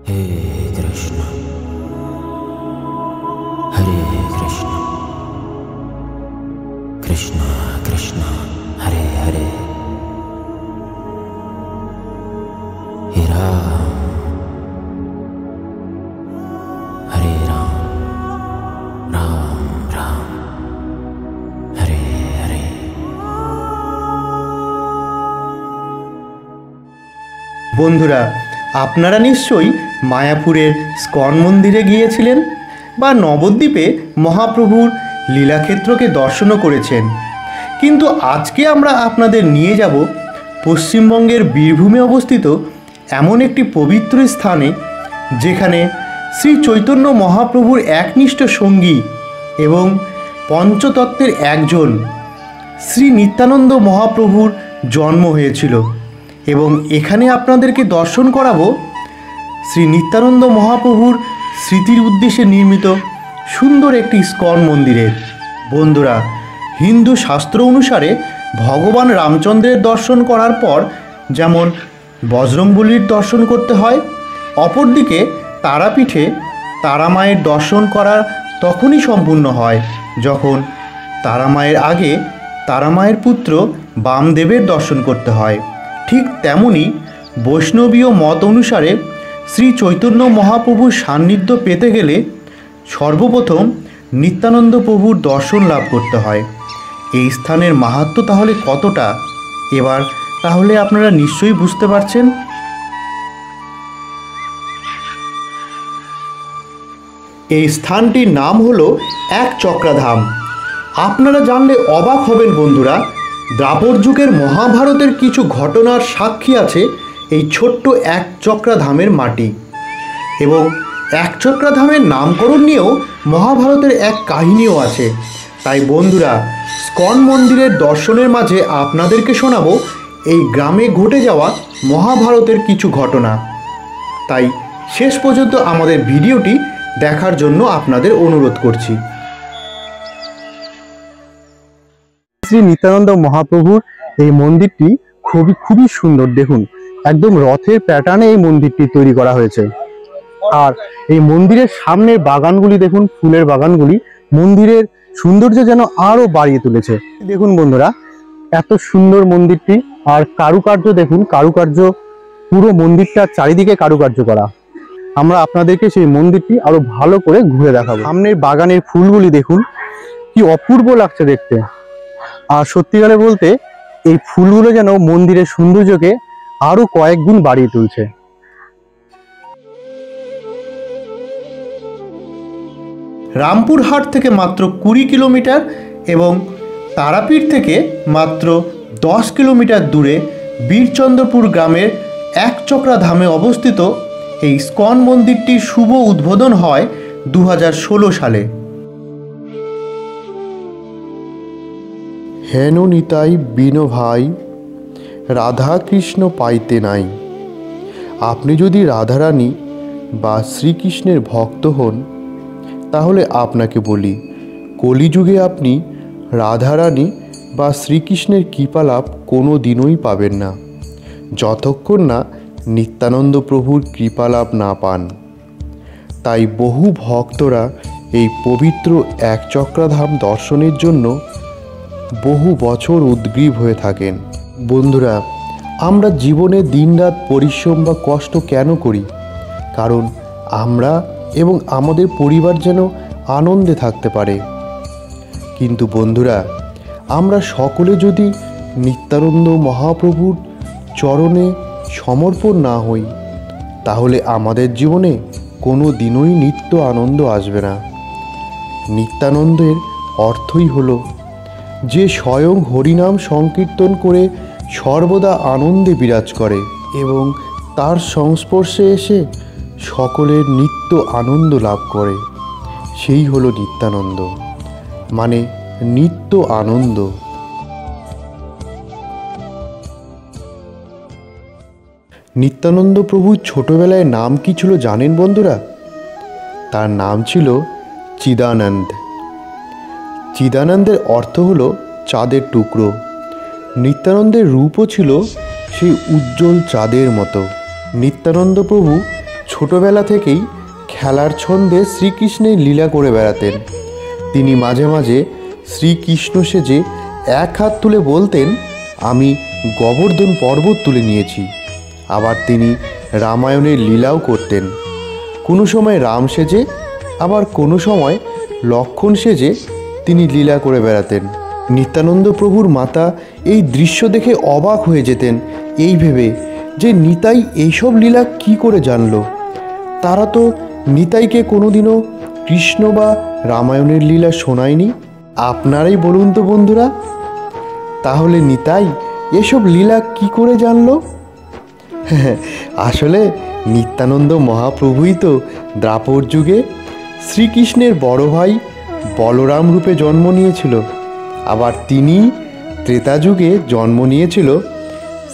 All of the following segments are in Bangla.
हे कृष्ण हरे कृष्ण कृष्ण कृष्ण हरे हरे हे राम हरे राम राम राम हरे हरे। বন্ধুরা, আপনারা নিশ্চয়ই মায়াপুরের স্কন মন্দিরে গিয়েছিলেন বা নবদ্বীপে মহাপ্রভুর লীলাক্ষেত্রকে দর্শনও করেছেন। কিন্তু আজকে আমরা আপনাদের নিয়ে যাব পশ্চিমবঙ্গের বীরভূমে অবস্থিত এমন একটি পবিত্র স্থানে, যেখানে শ্রী চৈতন্য মহাপ্রভুর একনিষ্ঠ সঙ্গী এবং পঞ্চতত্ত্বের একজন শ্রী নিত্যানন্দ মহাপ্রভুর জন্ম হয়েছিল। এবং এখানে আপনাদেরকে দর্শন করাবো শ্রী নিত্যানন্দ মহাপ্রভুর স্মৃতির উদ্দেশ্যে নির্মিত সুন্দর একটি ইস্কন মন্দিরের। বন্ধুরা, হিন্দু শাস্ত্র অনুসারে ভগবান রামচন্দ্রের দর্শন করার পর যেমন বজরংবলীর দর্শন করতে হয়, অপরদিকে তারাপীঠে তারামায়ের দর্শন করা তখনই সম্পূর্ণ হয় যখন তারামায়ের আগে তারামায়ের পুত্র বামদেবের দর্শন করতে হয়। ঠিক তেমনি বৈষ্ণবীয় মত অনুসারে শ্রী চৈতন্য মহাপ্রভুর সান্নিধ্য পেতে গেলে সর্বপ্রথম নিত্যানন্দ প্রভুর দর্শন লাভ করতে হয়। এই স্থানের মাহাত্ম্য তাহলে কতটা, এবার তাহলে আপনারা নিশ্চয়ই বুঝতে পারছেন। এই স্থানটির নাম হলো এক চক্রাধাম। আপনারা জানলে অবাক হবেন বন্ধুরা, দ্রাপর যুগের মহাভারতের কিছু ঘটনার সাক্ষী আছে এই ছোট্ট এক চক্রাধামের মাটি। এবং এক চক্রাধামের নামকরণ নিয়েও মহাভারতের এক কাহিনীও আছে। তাই বন্ধুরা, স্কন মন্দিরের দর্শনের মাঝে আপনাদেরকে শোনাবো এই গ্রামে ঘটে যাওয়া মহাভারতের কিছু ঘটনা। তাই শেষ পর্যন্ত আমাদের ভিডিওটি দেখার জন্য আপনাদের অনুরোধ করছি। শ্রী নিত্যানন্দ মহাপ্রভুর এই মন্দিরটি খুবই সুন্দর। দেখুন, একদম রথের প্যাটার্নে এই মন্দিরটি তৈরি করা হয়েছে। আর এই মন্দিরের সামনের বাগানগুলি দেখুন, ফুলের বাগানগুলি মন্দিরের সৌন্দর্য যেন আরো বাড়িয়ে তুলেছে। দেখুন বন্ধুরা, এত সুন্দর মন্দিরটি। আর কারুকার্য দেখুন, কারুকার্য পুরো মন্দিরটার চারিদিকে কারুকার্য করা। আমরা আপনাদেরকে সেই মন্দিরটি আরো ভালো করে ঘুরে দেখাবো। সামনের বাগানের ফুলগুলি দেখুন, কি অপূর্ব লাগছে দেখতে। আর সত্যিকারে বলতে এই ফুলগুলো যেন মন্দিরের সৌন্দর্যকে আরো কয়েক গুণ বাড়িয়ে তুলছে। রামপুরহাট থেকে মাত্র 20 কিলোমিটার এবং তারাপীঠ থেকে মাত্র 10 কিলোমিটার দূরে বীরচন্দ্রপুর গ্রামের এক চক্রাধামে অবস্থিত এই ইস্কন মন্দিরটির শুভ উদ্বোধন হয় 2016 সালে। হেন নিতাই বিনো ভাই, রাধা কৃষ্ণ পাইতে নাই। আপনি যদি রাধারানী বা শ্রীকৃষ্ণের ভক্ত হন, তাহলে আপনাকে বলি, কলিযুগে আপনি রাধারানী বা শ্রীকৃষ্ণের কৃপালাভ কোনো দিনই পাবেন না, যতক্ষণ না নিত্যানন্দ প্রভুর কৃপালাভ না পান। তাই বহু ভক্তরা এই পবিত্র এক চক্রাধাম দর্শনের জন্য বহু বছর উদ্গ্রীব হয়ে থাকেন। বন্ধুরা, আমরা জীবনে দিনরাত পরিশ্রম বা কষ্ট কেন করি? কারণ আমরা এবং আমাদের পরিবার যেন আনন্দে থাকতে পারে। কিন্তু বন্ধুরা, আমরা সকলে যদি নিত্যানন্দ মহাপ্রভুর চরণে সমর্পণ না হই, তাহলে আমাদের জীবনে কোনো দিনই নিত্য আনন্দ আসবে না। নিত্যানন্দের অর্থই হলো যে স্বয়ং হরিনাম সংকীর্তন করে সর্বদা আনন্দে বিরাজ করে এবং তার সংস্পর্শে এসে সকলের নিত্য আনন্দ লাভ করে। সেই হলো নিত্যানন্দ, মানে নিত্য আনন্দ। নিত্যানন্দ প্রভুর ছোটবেলায় নাম কি ছিল জানেন বন্ধুরা? তার নাম ছিল চিদানন্দ। চিদানন্দের অর্থ হলো চাঁদের টুকরো। নিত্যানন্দের রূপও ছিল সেই উজ্জ্বল চাঁদের মতো। নিত্যানন্দ প্রভু ছোটবেলা থেকেই খেলার ছন্দে শ্রীকৃষ্ণের লীলা করে বেড়াতেন। তিনি মাঝে মাঝে শ্রীকৃষ্ণ সেজে এক হাত তুলে বলতেন, আমি গোবর্ধন পর্বত তুলে নিয়েছি। আবার তিনি রামায়ণের লীলাও করতেন, কোনো সময় রাম সেজে, আবার কোনো সময় লক্ষ্মণ সেজে তিনি লীলা করে বেড়াতেন। নিত্যানন্দ প্রভুর মাতা এই দৃশ্য দেখে অবাক হয়ে যেতেন, এই ভেবে যে নিতাই এইসব লীলা কি করে জানল। তারা তো নিতাইকে কোনোদিনও কৃষ্ণ বা রামায়ণের লীলা শোনায়নি। আপনারাই বলুন তো বন্ধুরা, তাহলে নিতাই এসব লীলা কি করে জানল? আসলে নিত্যানন্দ মহাপ্রভুই তো দ্বাপর যুগে শ্রীকৃষ্ণের বড় ভাই বলরাম রূপে জন্ম নিয়েছিল। আবার তিনি ত্রেতা যুগে জন্ম নিয়েছিল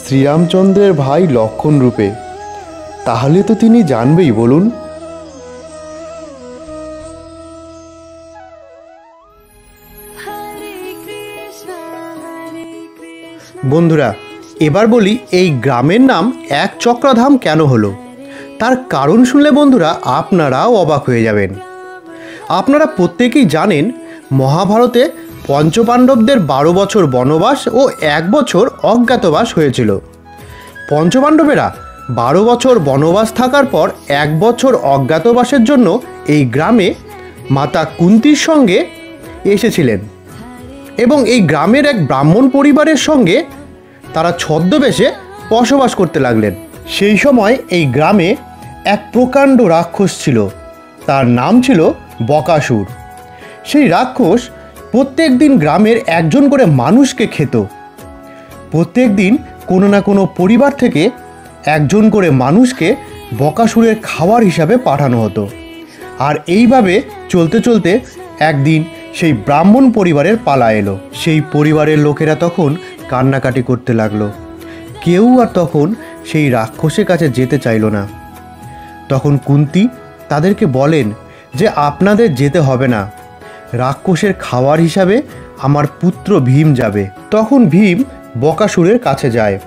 শ্রীরামচন্দ্রের ভাই লক্ষ্মণ রূপে। তাহলে তো তিনি জানবেই, বলুন। বন্ধুরা, এবার বলি এই গ্রামের নাম এক চক্রধাম কেন হলো। তার কারণ শুনলে বন্ধুরা আপনারাও অবাক হয়ে যাবেন। আপনারা প্রত্যেকেই জানেন মহাভারতে পঞ্চপাণ্ডবদের 12 বছর বনবাস ও 1 বছর অজ্ঞাতবাস হয়েছিল। পঞ্চপাণ্ডবেরা 12 বছর বনবাস থাকার পর 1 বছর অজ্ঞাতবাসের জন্য এই গ্রামে মাতা কুন্তির সঙ্গে এসেছিলেন এবং এই গ্রামের এক ব্রাহ্মণ পরিবারের সঙ্গে তারা ছদ্মবেশে বসবাস করতে লাগলেন। সেই সময় এই গ্রামে এক প্রকাণ্ড রাক্ষস ছিল, তার নাম ছিল বকাসুর। সেই রাক্ষস প্রত্যেক দিন গ্রামের একজন করে মানুষকে খেত। প্রত্যেক দিন কোনো না কোনো পরিবার থেকে একজন করে মানুষকে বকাসুরের খাবার হিসাবে পাঠানো হতো। আর এইভাবে চলতে চলতে একদিন সেই ব্রাহ্মণ পরিবারের পালা এলো। সেই পরিবারের লোকেরা তখন কান্নাকাটি করতে লাগলো। কেউ আর তখন সেই রাক্ষসের কাছে যেতে চাইল না। তখন কুন্তী তাদেরকে বলেন যে আপনাদের যেতে হবে না, রাক্ষসের খাবার হিসাবে আমার পুত্র ভীম যাবে। তখন ভীম বকাসুরের কাছে যায়।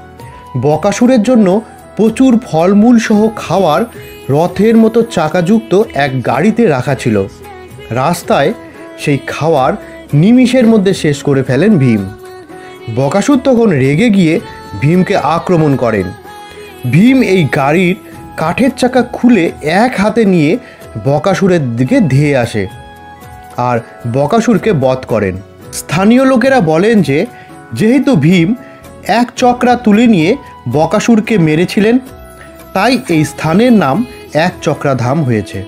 বকাসুরের জন্য প্রচুর ফলমূল সহ খাওয়ার রথের মতো চাকাযুক্ত এক গাড়িতে রাখা ছিল। রাস্তায় সেই খাওয়ার নিমিষের মধ্যে শেষ করে ফেলেন ভীম। বকাসুর তখন রেগে গিয়ে ভীমকে আক্রমণ করেন। ভীম এই গাড়ির কাঠের চাকা খুলে এক হাতে নিয়ে বকাসুরের দিকে ধেয়ে আসে আর বকাসুরকে বধ করেন। স্থানীয় লোকেরা বলেন যে যেহেতু ভীম এক চক্রা তুলে নিয়ে বকাসুরকে মেরেছিলেন, তাই এই স্থানের নাম এক চক্রাধাম হয়েছে।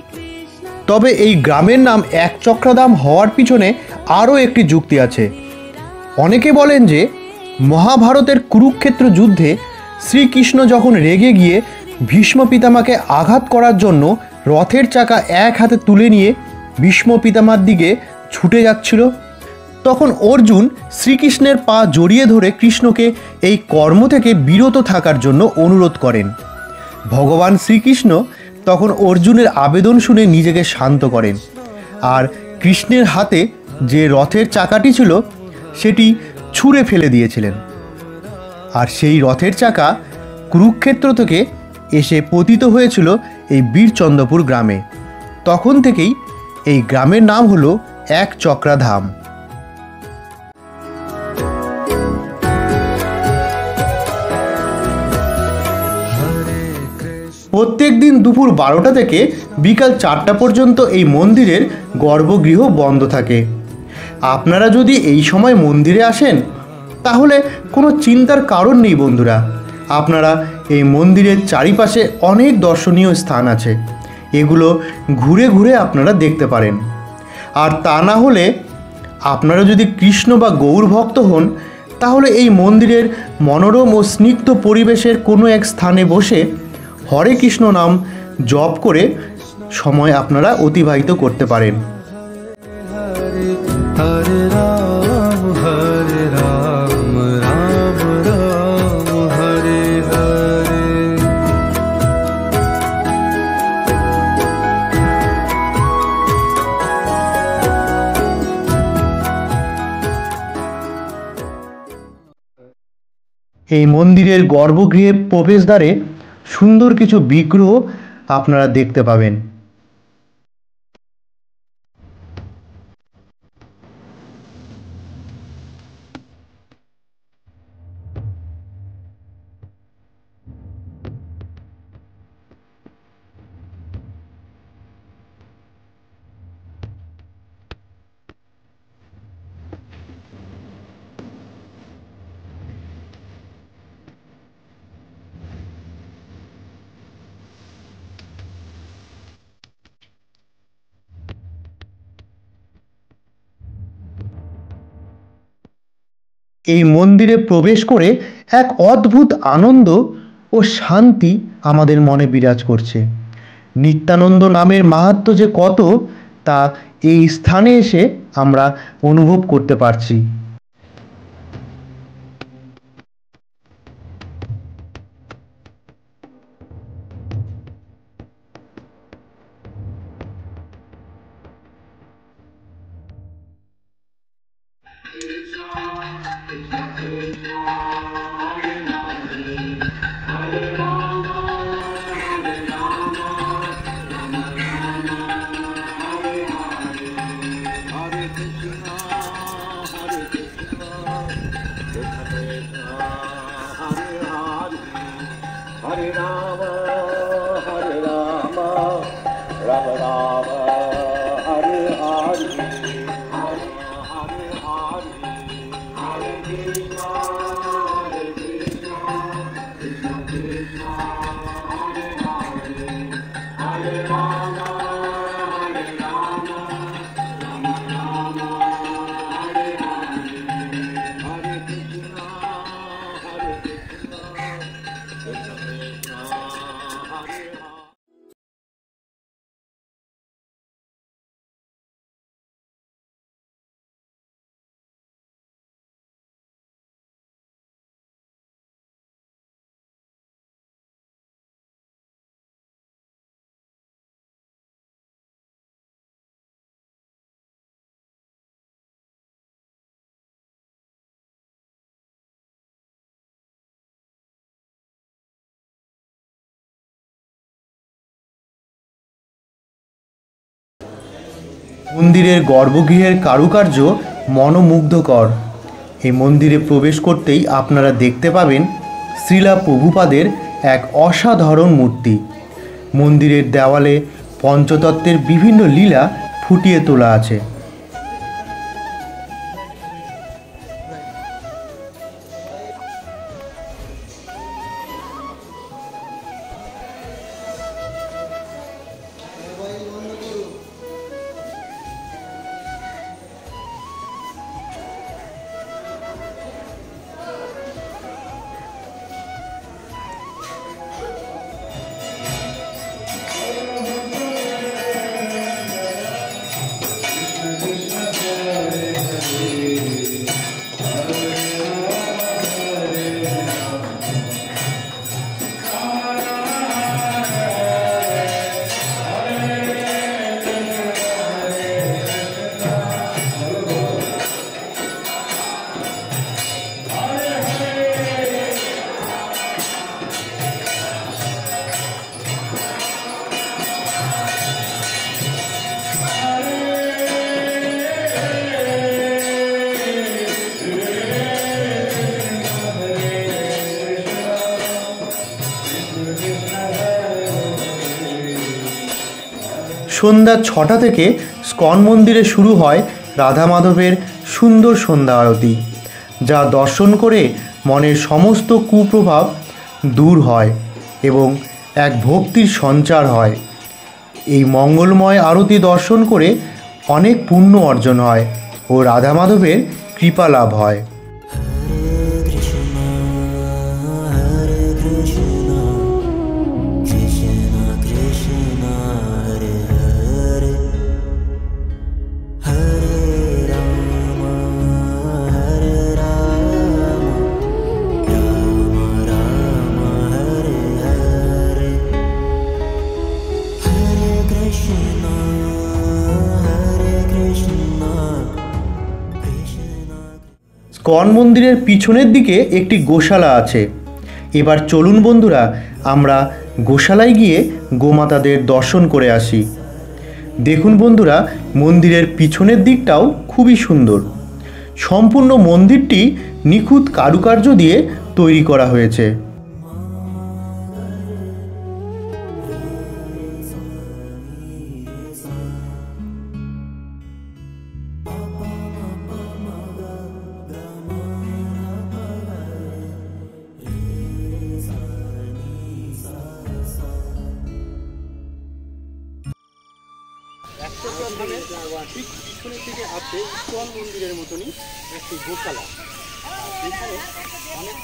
তবে এই গ্রামের নাম এক চক্রাধাম হওয়ার পিছনে আরও একটি যুক্তি আছে। অনেকে বলেন যে মহাভারতের কুরুক্ষেত্র যুদ্ধে শ্রীকৃষ্ণ যখন রেগে গিয়ে ভীষ্ম পিতামাকে আঘাত করার জন্য রথের চাকা এক হাতে তুলে নিয়ে ভীষ্ম পিতামার দিকে ছুটে যাচ্ছিল, তখন অর্জুন শ্রীকৃষ্ণের পা জড়িয়ে ধরে কৃষ্ণকে এই কর্ম থেকে বিরত থাকার জন্য অনুরোধ করেন। ভগবান শ্রীকৃষ্ণ তখন অর্জুনের আবেদন শুনে নিজেকে শান্ত করেন আর কৃষ্ণের হাতে যে রথের চাকাটি ছিল সেটি ছুঁড়ে ফেলে দিয়েছিলেন। আর সেই রথের চাকা কুরুক্ষেত্র থেকে এসে পতিত হয়েছিল এই বীরচন্দ্রপুর গ্রামে। তখন থেকেই এই গ্রামের নাম হলো এক চক্রাধাম। প্রত্যেক দিন দুপুর 12টা থেকে বিকাল 4টা পর্যন্ত এই মন্দিরের গর্ভগৃহ বন্ধ থাকে। আপনারা যদি এই সময় মন্দিরে আসেন তাহলে কোনো চিন্তার কারণ নেই বন্ধুরা। আপনারা এই মন্দিরের চারিপাশে অনেক দর্শনীয় স্থান আছে, এগুলো ঘুরে ঘুরে আপনারা দেখতে পারেন। আর তা না হলে আপনারা যদি কৃষ্ণ বা গৌর ভক্ত হন তাহলে এই মন্দিরের মনোরম ও স্নিগ্ধ পরিবেশের কোনো এক স্থানে বসে হরে কৃষ্ণ নাম জপ করে সময় আপনারা অতিবাহিত করতে পারেন। হরে রাম রাম রাম হরে হরে। এই মন্দিরের গর্ভগৃহের প্রবেশদ্বারে সুন্দর কিছু বিগ্রহ আপনারা দেখতে পাবেন। এই মন্দিরে প্রবেশ করে এক অদ্ভুত আনন্দ ও শান্তি আমাদের মনে বিরাজ করছে। নিত্যানন্দ নামের মাহাত্ম্য যে কত তা এই স্থানে এসে আমরা অনুভব করতে পারছি। Hare Rama, Hare Rama, Rama Rama, Hare Hare, Hare Hare Hare, Hare Krishna, Hare Krishna, Krishna Krishna, Hare Hare, Hare Rama, Hare Rama, Rama Rama, Hare Hare, Hare Krishna, Hare Krishna, Krishna Krishna, Hare Hare. মন্দিরের গর্ভগৃহের কারুকার্য মনোমুগ্ধকর। এই মন্দিরে প্রবেশ করতেই আপনারা দেখতে পাবেন শ্রীলা প্রভুপাদের এক অসাধারণ মূর্তি। মন্দিরের দেওয়ালে পঞ্চতত্ত্বের বিভিন্ন লীলা ফুটিয়ে তোলা আছে। সন্ধ্যা 6টা থেকে স্কন মন্দিরে শুরু হয় রাধা মাধবের সুন্দর সন্ধ্যা আরতি, যা দর্শন করে মনের সমস্ত কুপ্রভাব দূর হয় এবং এক ভক্তির সঞ্চার হয়। এই মঙ্গলময় আরতি দর্শন করে অনেক পুণ্য অর্জন হয় ও রাধা মাধবের কৃপা লাভ হয়। স্কন মন্দিরের পিছনের দিকে একটি গোশালা আছে। এবার চলুন বন্ধুরা, আমরা গোশালায় গিয়ে গোমাতাদের দর্শন করে আসি। দেখুন বন্ধুরা, মন্দিরের পিছনের দিকটাও খুবই সুন্দর। সম্পূর্ণ মন্দিরটি নিখুঁত কারুকার্য দিয়ে তৈরি করা হয়েছে। ঠিক পিছনের দিকে আছে ইস্কন মন্দিরের মতনই একটি গোশালা। এখানে অনেক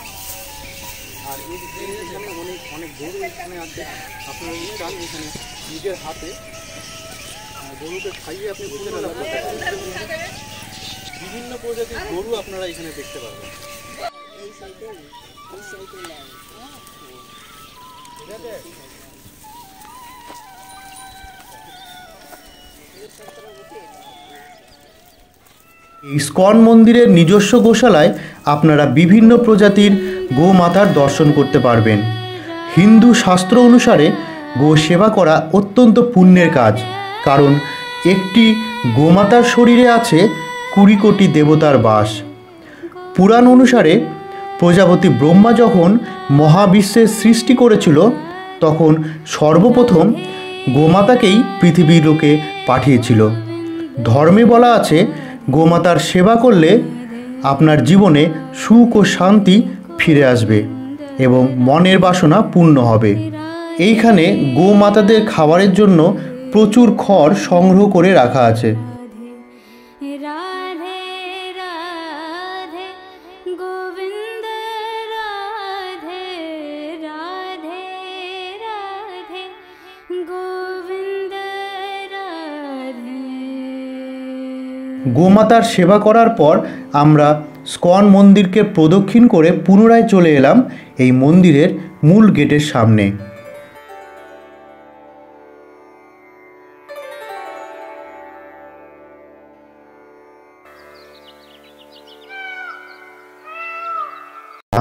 এখানে অনেক গরু এখানে আছে। আপনারা চান এখানে নিজের হাতে গরুকে খাইয়ে আপনি ভোজনালয় করতে পারবেন। বিভিন্ন প্রজাতির গরু আপনারা এখানে দেখতে পারবেন। ইস্কন মন্দিরের নিজস্ব গোশালায় আপনারা বিভিন্ন প্রজাতির গোমাতার দর্শন করতে পারবেন। হিন্দু শাস্ত্র অনুসারে গো সেবা করা অত্যন্ত পুণ্যের কাজ, কারণ একটি গোমাতার শরীরে আছে 20 কোটি দেবতার বাস। পুরাণ অনুসারে প্রজাপতি ব্রহ্মা যখন মহাবিশ্বের সৃষ্টি করেছিল, তখন সর্বপ্রথম গোমাতাকেই পৃথিবীর লোকে পাঠিয়েছিল। ধর্মে বলা আছে, গোমাতার সেবা করলে আপনার জীবনে সুখ ও শান্তি ফিরে আসবে এবং মনের বাসনা পূর্ণ হবে। এইখানে গোমাতাদের খাবারের জন্য প্রচুর খড় সংগ্রহ করে রাখা আছে। রাধে রাধে গোবিন্দ রাধে রাধে রাধে গোবিন্দ রাধে। গোমাতার সেবা করার পর আমরা স্কন মন্দিরকে প্রদক্ষিণ করে পুনরায় চলে এলাম এই মন্দিরের মূল গেটের সামনে।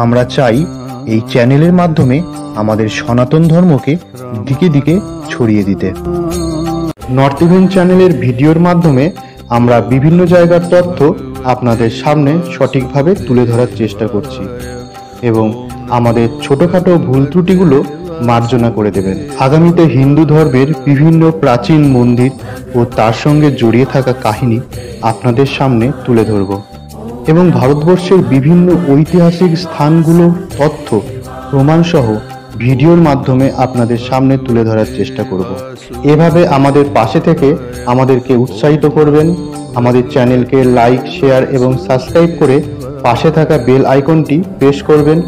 আমরা চাই এই চ্যানেলের মাধ্যমে আমাদের সনাতন ধর্মকে দিকে দিকে ছড়িয়ে দিতে। নর্থ ইভেন্ট চ্যানেলের ভিডিওর মাধ্যমে আমরা বিভিন্ন জায়গার তথ্য আপনাদের সামনে সঠিকভাবে তুলে ধরার চেষ্টা করছি এবং আমাদের ছোটোখাটো ভুল ত্রুটিগুলো মার্জনা করে দেবেন। আগামীতে হিন্দু ধর্মের বিভিন্ন প্রাচীন মন্দির ও তার সঙ্গে জড়িয়ে থাকা কাহিনী আপনাদের সামনে তুলে ধরব এবং ভারতবর্ষের বিভিন্ন ঐতিহাসিক স্থানগুলোর তথ্য প্রমাণসহ ভিডিওর মাধ্যমে আপনাদের সামনে তুলে ধরার চেষ্টা করব। এভাবে আমাদের পাশে থেকে আমাদেরকে উৎসাহিত করবেন। আমাদের চ্যানেলকে লাইক, শেয়ার এবং সাবস্ক্রাইব করে পাশে থাকা বেল আইকনটি প্রেস করবেন,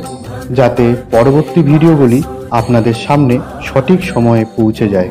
যাতে পরবর্তী ভিডিওগুলি আপনাদের সামনে সঠিক সময়ে পৌঁছে যায়।